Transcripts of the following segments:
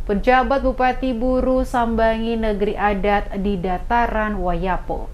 Penjabat Bupati Buru sambangi negeri adat di dataran Wayapo.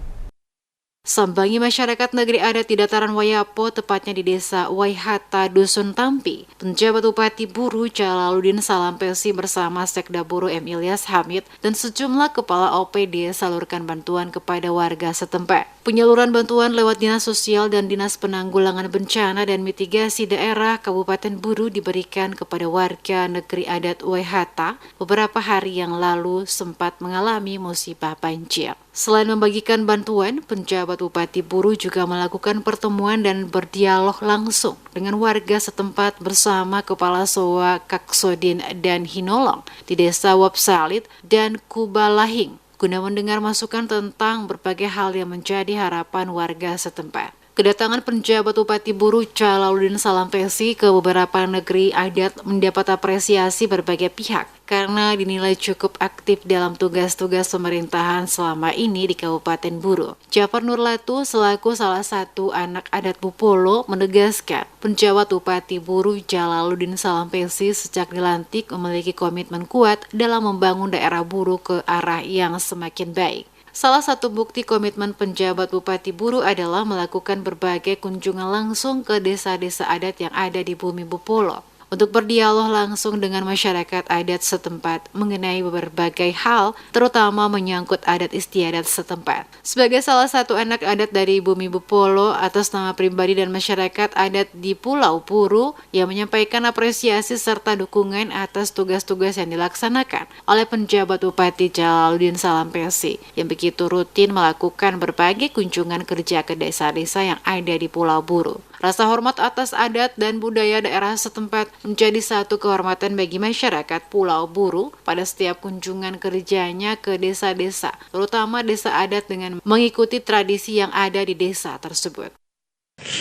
Sambangi masyarakat negeri adat di dataran Wayapo, tepatnya di desa Waihata, Dusun Tampi. Penjabat Bupati Buru Jalaluddin Salampesi bersama Sekda Buru M. Ilyas Hamid dan sejumlah kepala OPD salurkan bantuan kepada warga setempat. Penyaluran bantuan lewat Dinas Sosial dan Dinas Penanggulangan Bencana dan Mitigasi Daerah Kabupaten Buru diberikan kepada warga negeri adat Waihata beberapa hari yang lalu sempat mengalami musibah banjir. Selain membagikan bantuan, penjabat Bupati Buru juga melakukan pertemuan dan berdialog langsung dengan warga setempat bersama Kepala SOA Kaksodin dan Hinolong di Desa Wapsalit dan Kubalahing guna mendengar masukan tentang berbagai hal yang menjadi harapan warga setempat. Kedatangan penjabat Bupati Buru Jalaluddin Salampesi ke beberapa negeri adat mendapat apresiasi berbagai pihak karena dinilai cukup aktif dalam tugas-tugas pemerintahan selama ini di Kabupaten Buru. Jafar Nurlatu selaku salah satu anak adat Bupolo menegaskan penjabat Bupati Buru Jalaluddin Salampesi sejak dilantik memiliki komitmen kuat dalam membangun daerah Buru ke arah yang semakin baik. Salah satu bukti komitmen penjabat Bupati Buru adalah melakukan berbagai kunjungan langsung ke desa-desa adat yang ada di bumi Bupolo untuk berdialog langsung dengan masyarakat adat setempat mengenai berbagai hal, terutama menyangkut adat istiadat setempat. Sebagai salah satu anak adat dari bumi Bupolo, atas nama pribadi dan masyarakat adat di Pulau Buru, yang menyampaikan apresiasi serta dukungan atas tugas-tugas yang dilaksanakan oleh penjabat Bupati Jalaluddin Salampesi, yang begitu rutin melakukan berbagai kunjungan kerja ke desa-desa yang ada di Pulau Buru. Rasa hormat atas adat dan budaya daerah setempat menjadi satu kehormatan bagi masyarakat Pulau Buru pada setiap kunjungan kerjanya ke desa-desa, terutama desa adat dengan mengikuti tradisi yang ada di desa tersebut.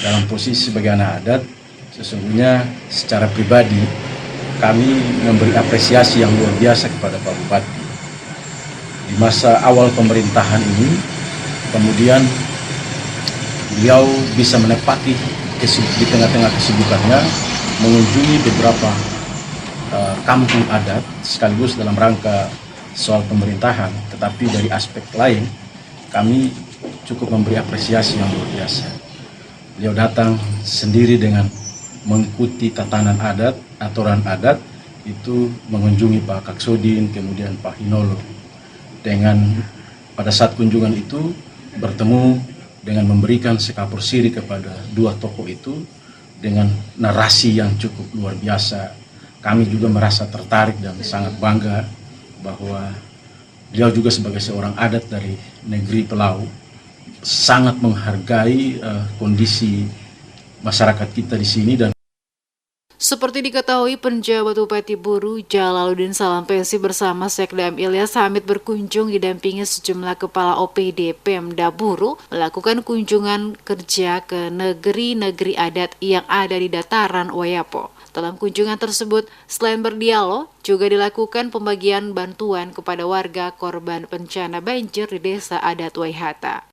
Dalam posisi sebagai anak adat, sesungguhnya secara pribadi kami memberi apresiasi yang luar biasa kepada Pak Bupati. Di masa awal pemerintahan ini, kemudian beliau bisa menepati di tengah-tengah kesibukannya mengunjungi beberapa kampung adat sekaligus dalam rangka soal pemerintahan, tetapi dari aspek lain kami cukup memberi apresiasi yang luar biasa. Beliau datang sendiri dengan mengikuti tatanan adat, aturan adat, itu mengunjungi Pak Kaksodin, kemudian Pak Hinolo. Dengan pada saat kunjungan itu bertemu dengan memberikan sekapur siri kepada dua tokoh itu dengan narasi yang cukup luar biasa. Kami juga merasa tertarik dan sangat bangga bahwa beliau juga sebagai seorang adat dari negeri Pelau sangat menghargai kondisi masyarakat kita di sini. Dan seperti diketahui, penjabat Bupati Buru Jalaluddin Salampesi bersama Sekda M. Ilyas Hamid berkunjung didampingi sejumlah kepala OPD Pemda Buru melakukan kunjungan kerja ke negeri-negeri adat yang ada di dataran Wayapo. Dalam kunjungan tersebut, selain berdialog, juga dilakukan pembagian bantuan kepada warga korban bencana banjir di desa adat Waihata.